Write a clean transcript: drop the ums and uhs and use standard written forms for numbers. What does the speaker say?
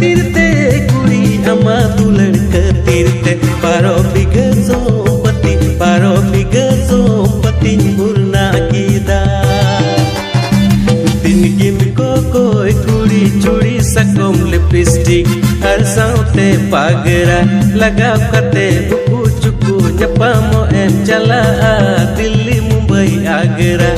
खातिर ते कुड़ी अमा दुलड़ खातिर ते 12 बीघा सोमपति मुरना कीदा दिन गिन को कोई कुड़ी चूड़ी सकम लिपस्टिक हर साउते पागरा लगा कते बुकु चुकु जपामो एम चला दिल्ली मुंबई आगरा